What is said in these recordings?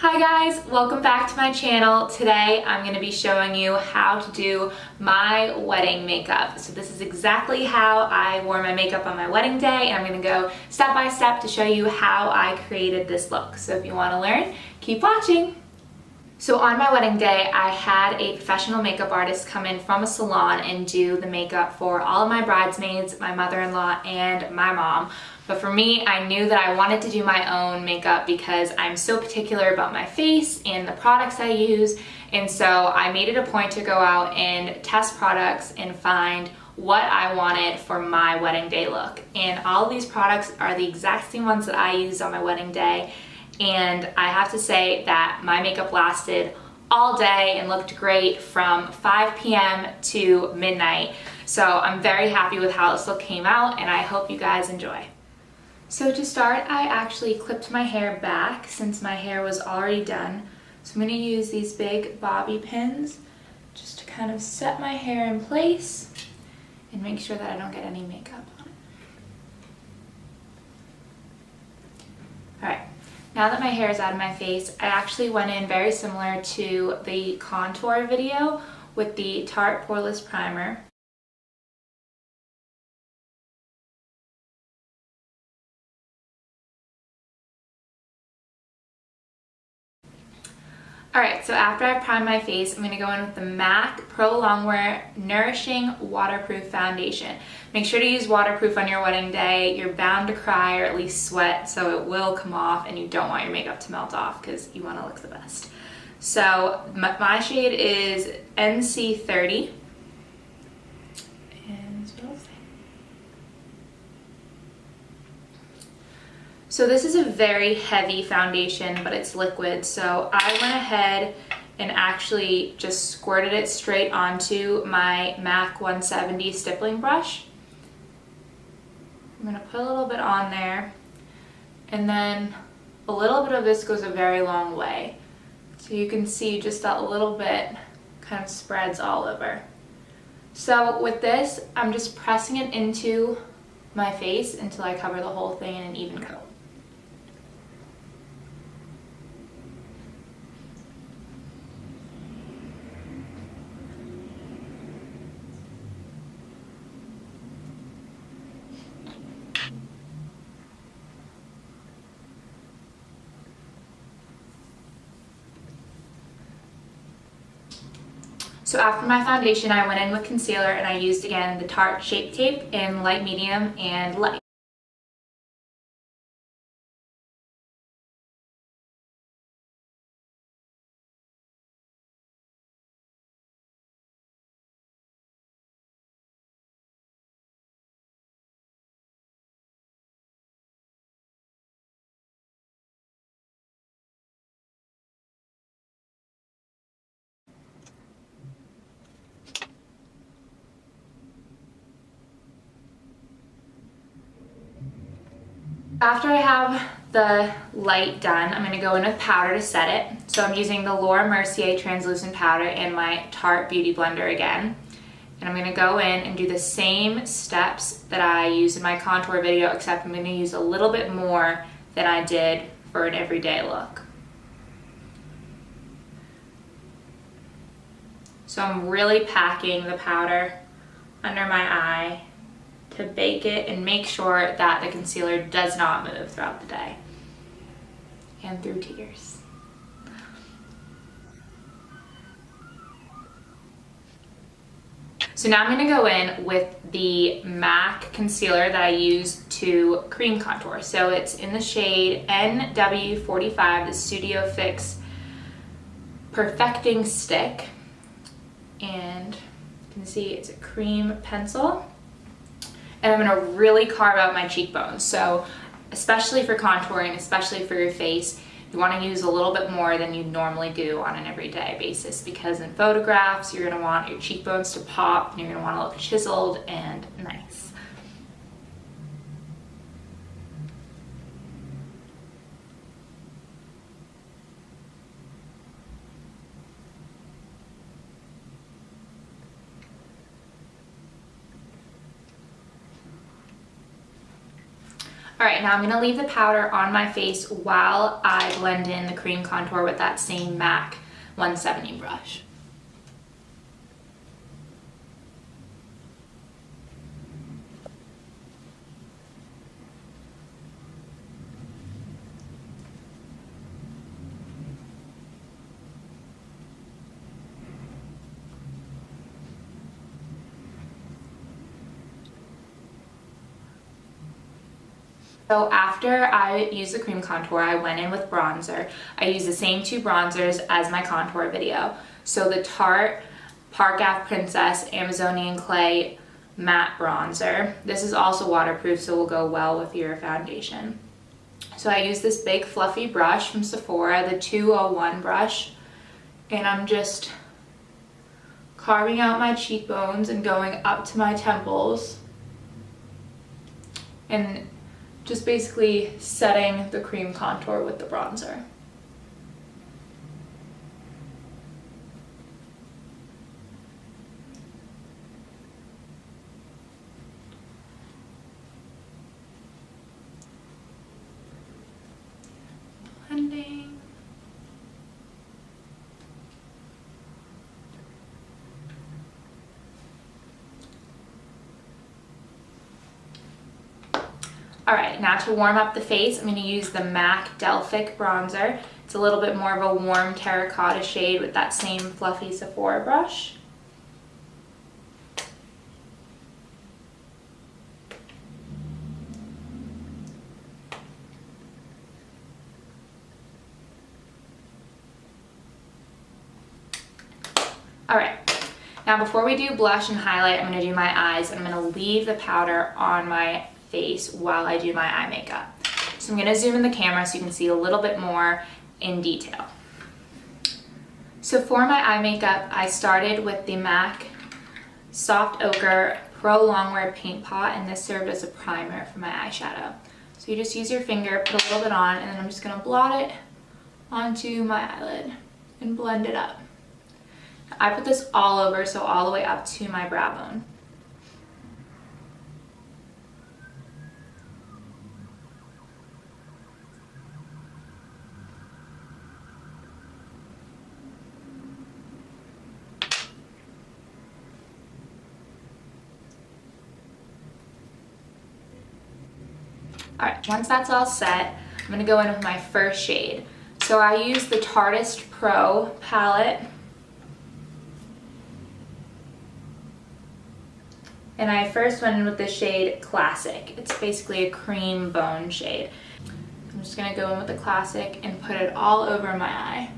Hi guys, welcome back to my channel. Today I'm going to be showing you how to do my wedding makeup. So this is exactly how I wore my makeup on my wedding day, and I'm going to go step by step to show you how I created this look. So if you want to learn, keep watching. So on my wedding day, I had a professional makeup artist come in from a salon and do the makeup for all of my bridesmaids, my mother-in-law, and my mom. But for me, I knew that I wanted to do my own makeup because I'm so particular about my face and the products I use. And so I made it a point to go out and test products and find what I wanted for my wedding day look. And all of these products are the exact same ones that I used on my wedding day. And I have to say that my makeup lasted all day and looked great from 5 p.m. to midnight. So I'm very happy with how this look came out, and I hope you guys enjoy. So to start, I actually clipped my hair back since my hair was already done. So I'm going to use these big bobby pins just to kind of set my hair in place and make sure that I don't get any makeup on it. Alright, now that my hair is out of my face, I actually went in very similar to the contour video with the Tarte Poreless Primer. Alright, so after I prime my face, I'm going to go in with the MAC Pro Longwear Nourishing Waterproof Foundation. Make sure to use waterproof on your wedding day. You're bound to cry or at least sweat, so it will come off, and you don't want your makeup to melt off because you want to look the best. So my shade is NC30. So this is a very heavy foundation, but it's liquid. So I went ahead and actually just squirted it straight onto my MAC 170 stippling brush. I'm gonna put a little bit on there, and then a little bit of this goes a very long way. So you can see just that little bit kind of spreads all over. So with this, I'm just pressing it into my face until I cover the whole thing in an even coat. So after my foundation, I went in with concealer, and I used again the Tarte Shape Tape in light, medium, and light. After I have the light done, I'm going to go in with powder to set it. So I'm using the Laura Mercier translucent powder in my Tarte Beauty Blender again. And I'm going to go in and do the same steps that I used in my contour video, except I'm going to use a little bit more than I did for an everyday look. So I'm really packing the powder under my eye to bake it and make sure that the concealer does not move throughout the day and through tears. So now I'm going to go in with the MAC concealer that I use to cream contour. So it's in the shade NW45, the Studio Fix Perfecting Stick. And you can see it's a cream pencil. And I'm going to really carve out my cheekbones. So especially for contouring, especially for your face, you want to use a little bit more than you normally do on an everyday basis, because in photographs you're going to want your cheekbones to pop, and you're going to want to look chiseled and nice. Alright, now I'm going to leave the powder on my face while I blend in the cream contour with that same MAC 170 brush. So after I used the cream contour, I went in with bronzer. I used the same two bronzers as my contour video. So the Tarte Park Ave Princess Amazonian Clay Matte Bronzer. This is also waterproof, so will go well with your foundation. So I used this big fluffy brush from Sephora, the 201 brush, and I'm just carving out my cheekbones and going up to my temples. And just basically setting the cream contour with the bronzer. Blending. Alright, now to warm up the face, I'm going to use the MAC Delphic bronzer. It's a little bit more of a warm terracotta shade with that same fluffy Sephora brush. Alright, now before we do blush and highlight, I'm going to do my eyes, and I'm going to leave the powder on my face while I do my eye makeup. So I'm going to zoom in the camera so you can see a little bit more in detail. So for my eye makeup, I started with the MAC Soft Ochre Pro Longwear Paint Pot, and this served as a primer for my eyeshadow. So you just use your finger, put a little bit on, and then I'm just going to blot it onto my eyelid and blend it up. I put this all over, so all the way up to my brow bone. Alright, once that's all set, I'm going to go in with my first shade. So I use the Tarteist Pro palette. And I first went in with the shade Classic. It's basically a cream bone shade. I'm just going to go in with the Classic and put it all over my eye.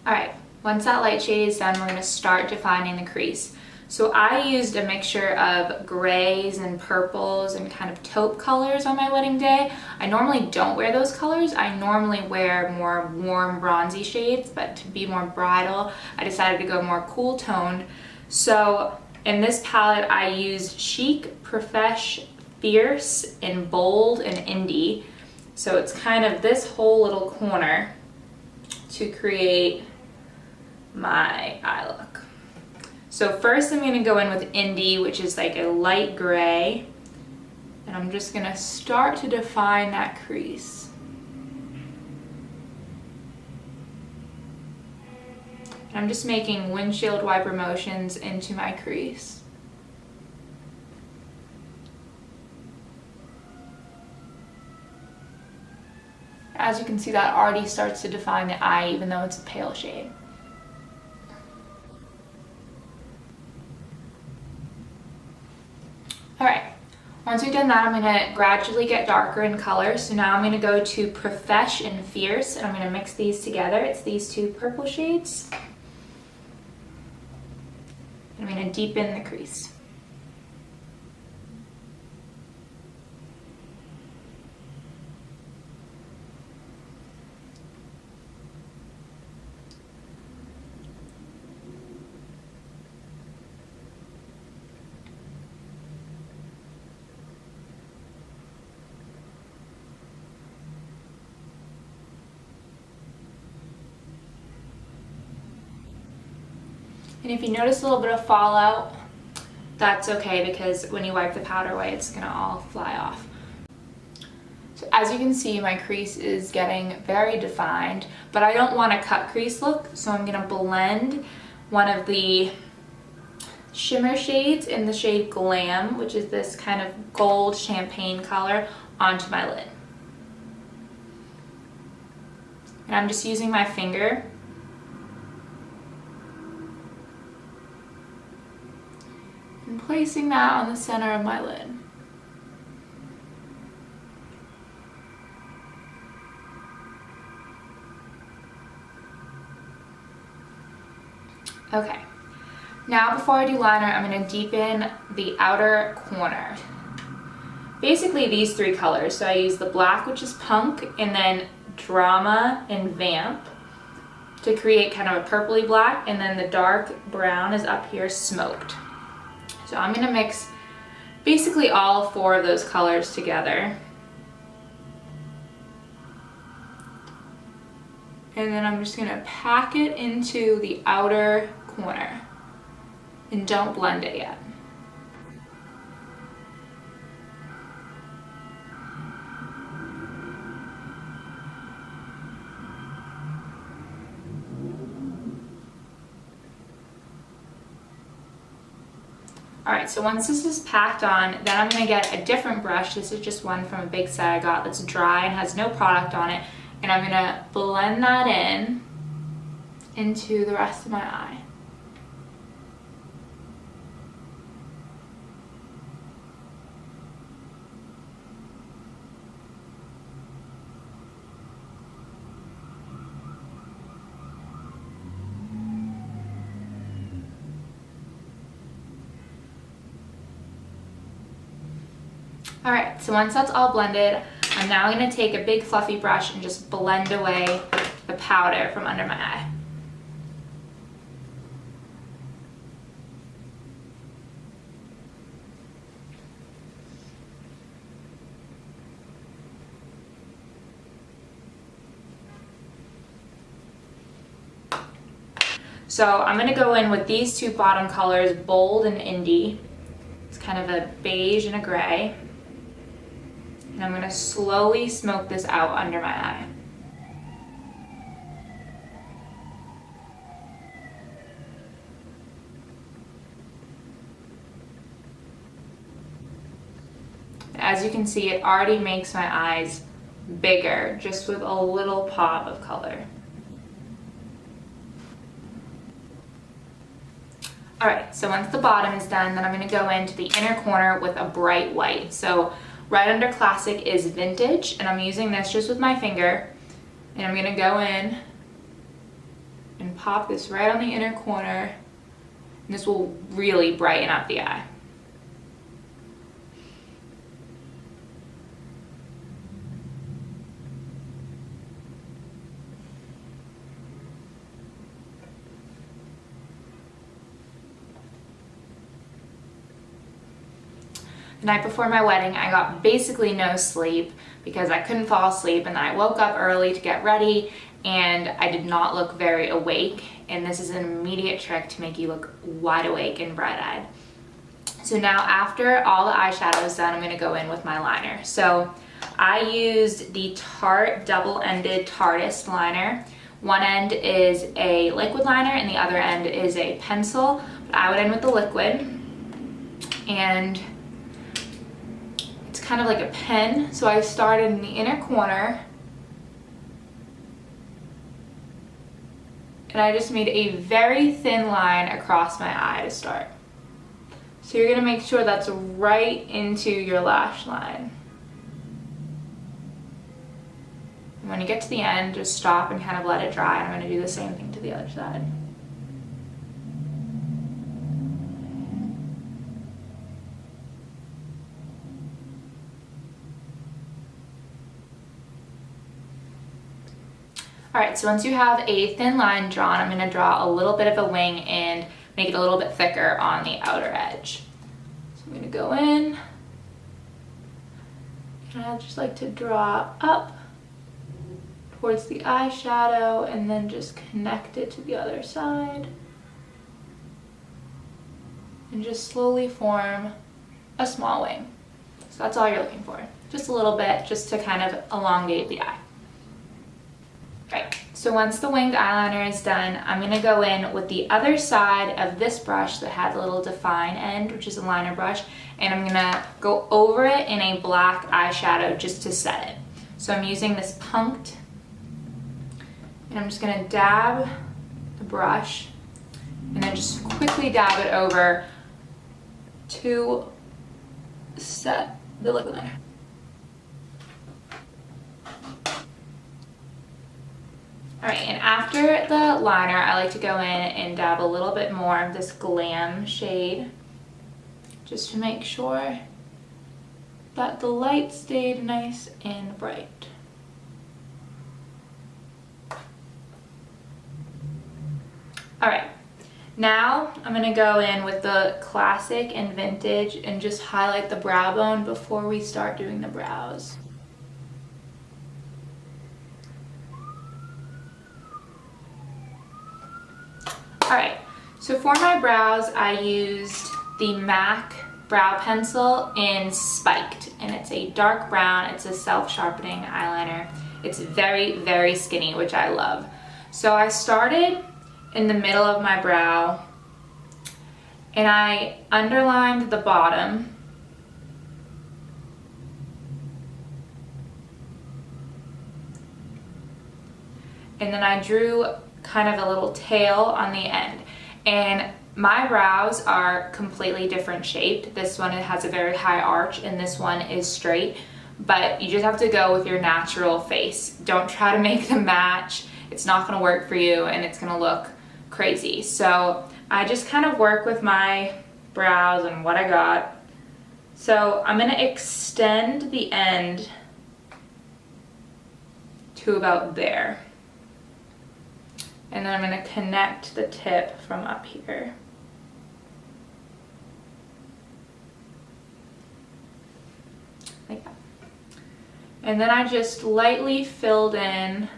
Alright, once that light shade is done, we're going to start defining the crease. So I used a mixture of grays and purples and kind of taupe colors on my wedding day. I normally don't wear those colors. I normally wear more warm bronzy shades, but to be more bridal, I decided to go more cool toned. So in this palette, I used Chic, Profesh, Fierce, and Bold, and Indie. So it's kind of this whole little corner to create my eye look. So first I'm going to go in with Indie, which is like a light gray, and I'm just going to start to define that crease. And I'm just making windshield wiper motions into my crease. As you can see, that already starts to define the eye, even though it's a pale shade. Alright, once we've done that, I'm going to gradually get darker in color. So now I'm going to go to Profesh and Fierce, and I'm going to mix these together. It's these two purple shades. And I'm going to deepen the crease. And if you notice a little bit of fallout, that's okay, because when you wipe the powder away, it's gonna all fly off. So as you can see, my crease is getting very defined, but I don't want a cut crease look, so I'm gonna blend one of the shimmer shades in the shade Glam, which is this kind of gold champagne color, onto my lid. And I'm just using my finger and placing that on the center of my lid. Okay, now before I do liner, I'm going to deepen the outer corner. Basically these three colors. So I use the black, which is Punk, and then Drama and Vamp to create kind of a purpley black, and then the dark brown is up here, Smoked. So I'm going to mix basically all four of those colors together. And then I'm just going to pack it into the outer corner. And don't blend it yet. Alright, so once this is packed on, then I'm going to get a different brush. This is just one from a big set I got that's dry and has no product on it. And I'm going to blend that in into the rest of my eye. Alright, so once that's all blended, I'm now going to take a big fluffy brush and just blend away the powder from under my eye. So I'm going to go in with these two bottom colors, Bold and Indie. It's kind of a beige and a gray. And I'm going to slowly smoke this out under my eye. As you can see, it already makes my eyes bigger just with a little pop of color. Alright, so once the bottom is done, then I'm going to go into the inner corner with a bright white. So right under Classic is Vintage, and I'm using this just with my finger, and I'm going to go in and pop this right on the inner corner, and this will really brighten up the eye. The night before my wedding, I got basically no sleep because I couldn't fall asleep, and then I woke up early to get ready and I did not look very awake, and this is an immediate trick to make you look wide awake and bright-eyed. So now after all the eyeshadow is done, I'm going to go in with my liner. So I used the Tarte double-ended Tarteist liner. One end is a liquid liner and the other end is a pencil, but I went in with the liquid, and kind of like a pen. So I started in the inner corner and I just made a very thin line across my eye to start. So you're going to make sure that's right into your lash line. And when you get to the end, just stop and kind of let it dry. And I'm going to do the same thing to the other side. Alright, so once you have a thin line drawn, I'm going to draw a little bit of a wing and make it a little bit thicker on the outer edge. So I'm going to go in, and I just like to draw up towards the eyeshadow and then just connect it to the other side. and just slowly form a small wing. So that's all you're looking for. Just a little bit, just to kind of elongate the eye. Right, so once the winged eyeliner is done, I'm gonna go in with the other side of this brush that has a little define end, which is a liner brush, and I'm gonna go over it in a black eyeshadow just to set it. So I'm using this Punked, and I'm just gonna dab the brush, and then just quickly dab it over to set the liquid liner. Alright, and after the liner, I like to go in and dab a little bit more of this Glam shade, just to make sure that the light stayed nice and bright. Alright, now I'm going to go in with the Classic and Vintage and just highlight the brow bone before we start doing the brows. Alright, so for my brows I used the MAC brow pencil in Spiked, and it's a dark brown. It's a self-sharpening eyeliner. It's very, very skinny, which I love. So I started in the middle of my brow and I underlined the bottom, and then I drew kind of a little tail on the end. And my brows are completely different shaped. This one, it has a very high arch, and this one is straight, but you just have to go with your natural face. Don't try to make them match. It's not gonna work for you, and it's gonna look crazy. So I just kind of work with my brows and what I got. So I'm gonna extend the end to about there. And then I'm gonna connect the tip from up here. Like that. And then I just lightly filled in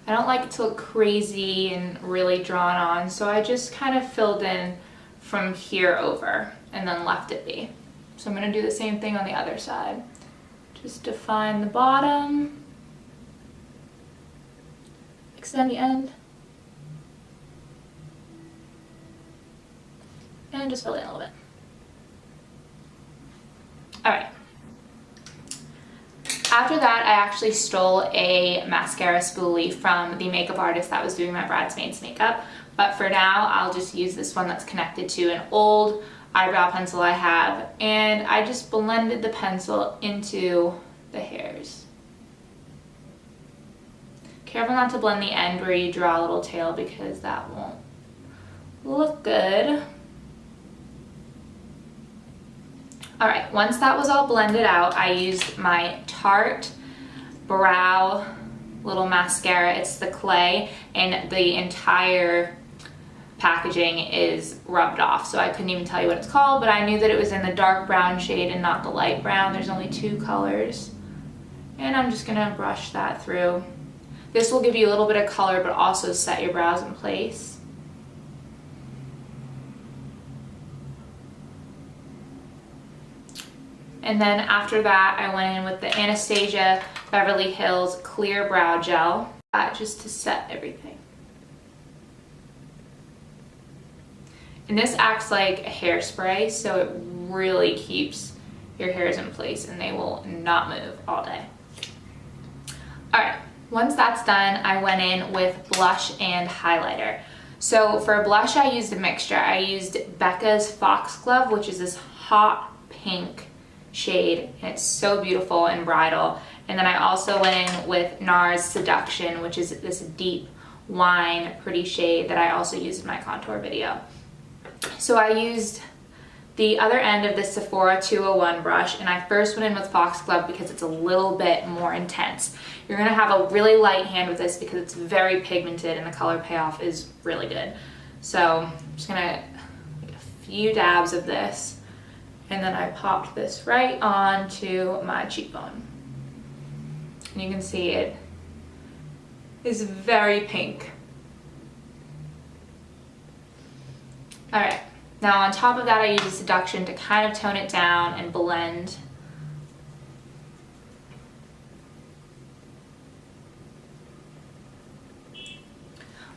I don't like it to look crazy and really drawn on, so I just kind of filled in from here over and then left it be. So I'm going to do the same thing on the other side. Just define the bottom, extend the end, and just fill it in a little bit. Alright. After that, I actually stole a mascara spoolie from the makeup artist that was doing my bridesmaid's makeup. But for now, I'll just use this one that's connected to an old eyebrow pencil I have. And I just blended the pencil into the hairs. Careful not to blend the end where you draw a little tail, because that won't look good. Alright, once that was all blended out, I used my Tarte Brow little mascara. It's the clay, and the entire packaging is rubbed off, so I couldn't even tell you what it's called, but I knew that it was in the dark brown shade and not the light brown. There's only two colors. And I'm just gonna brush that through. This will give you a little bit of color, but also set your brows in place. And then after that, I went in with the Anastasia Beverly Hills Clear Brow Gel, just to set everything. And this acts like a hairspray, so it really keeps your hairs in place and they will not move all day. Alright, once that's done, I went in with blush and highlighter. So for blush, I used a mixture. I used Becca's Foxglove, which is this hot pink shade, and it's so beautiful and bridal. And then I also went in with NARS Seduction, which is this deep wine pretty shade that I also used in my contour video. So I used the other end of this Sephora 201 brush, and I first went in with Foxglove because it's a little bit more intense. You're gonna have a really light hand with this because it's very pigmented and the color payoff is really good. So I'm just gonna get a few dabs of this, and then I popped this right onto my cheekbone. And you can see it is very pink. Alright, now on top of that I use a seduction to kind of tone it down and blend.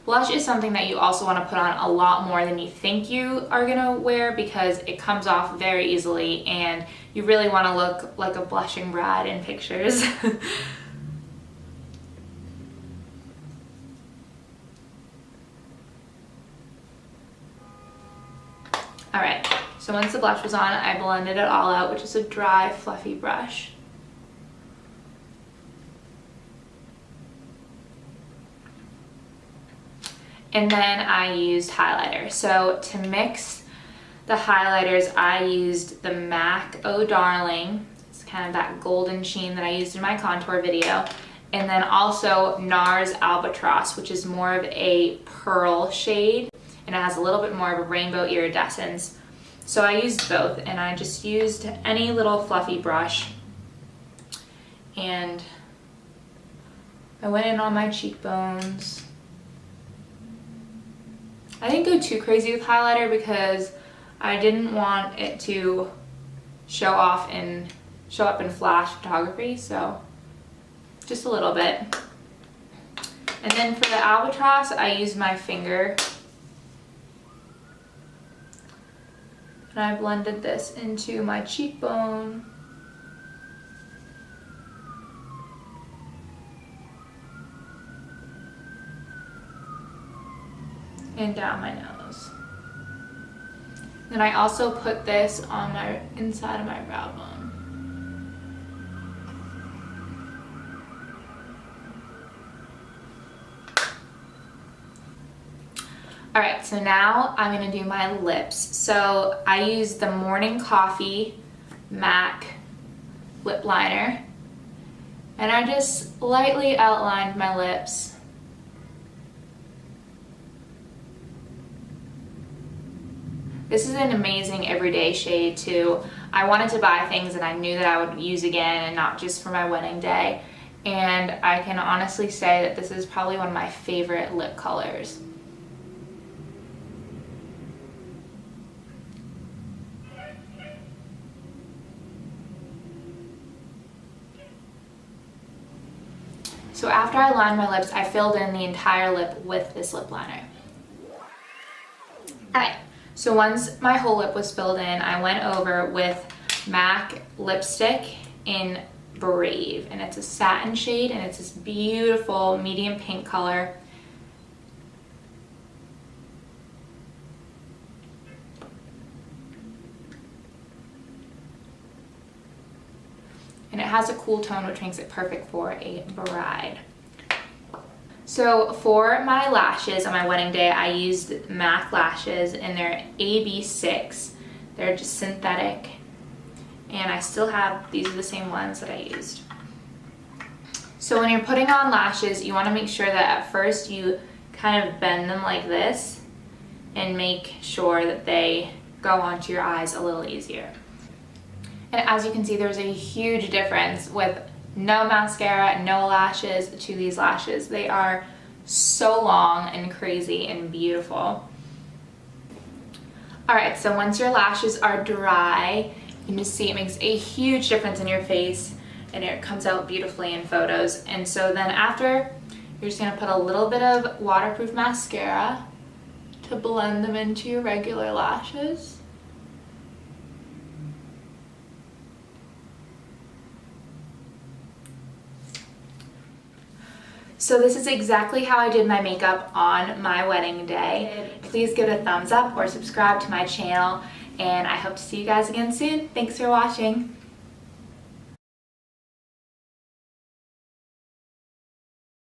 Blush is something that you also want to put on a lot more than you think you are going to wear because it comes off very easily and you really want to look like a blushing bride in pictures. Alright, so once the blush was on, I blended it all out, which is a dry, fluffy brush. And then I used highlighter. So to mix the highlighters, I used the MAC Oh Darling. It's kind of that golden sheen that I used in my contour video. And then also NARS Albatross, which is more of a pearl shade. And it has a little bit more of a rainbow iridescence. So I used both, and I just used any little fluffy brush. And I went in on my cheekbones. I didn't go too crazy with highlighter because I didn't want it to show up in flash photography, so just a little bit. And then for the albatross, I used my finger. And I blended this into my cheekbone. And down my nose. Then I also put this on my inside of my brow bone. Alright, so now I'm going to do my lips. So I used the Morning Coffee MAC lip liner. And I just lightly outlined my lips. This is an amazing everyday shade too. I wanted to buy things that I knew that I would use again and not just for my wedding day. And I can honestly say that this is probably one of my favorite lip colors. So after I lined my lips, I filled in the entire lip with this lip liner. Alright. So once my whole lip was filled in, I went over with MAC lipstick in Brave, and it's a satin shade, and it's this beautiful medium pink color. And it has a cool tone, which makes it perfect for a bride. So for my lashes on my wedding day, I used MAC lashes and they're AB6. They're just synthetic. And I still have, these are the same ones that I used. So when you're putting on lashes, you want to make sure that at first you kind of bend them like this and make sure that they go onto your eyes a little easier. And as you can see, there's a huge difference with no mascara, no lashes to these lashes. They are so long and crazy and beautiful. Alright, so once your lashes are dry, you can just see it makes a huge difference in your face and it comes out beautifully in photos. And so then after, you're just going to put a little bit of waterproof mascara to blend them into your regular lashes. So this is exactly how I did my makeup on my wedding day. Please give it a thumbs up or subscribe to my channel, and I hope to see you guys again soon. Thanks for watching.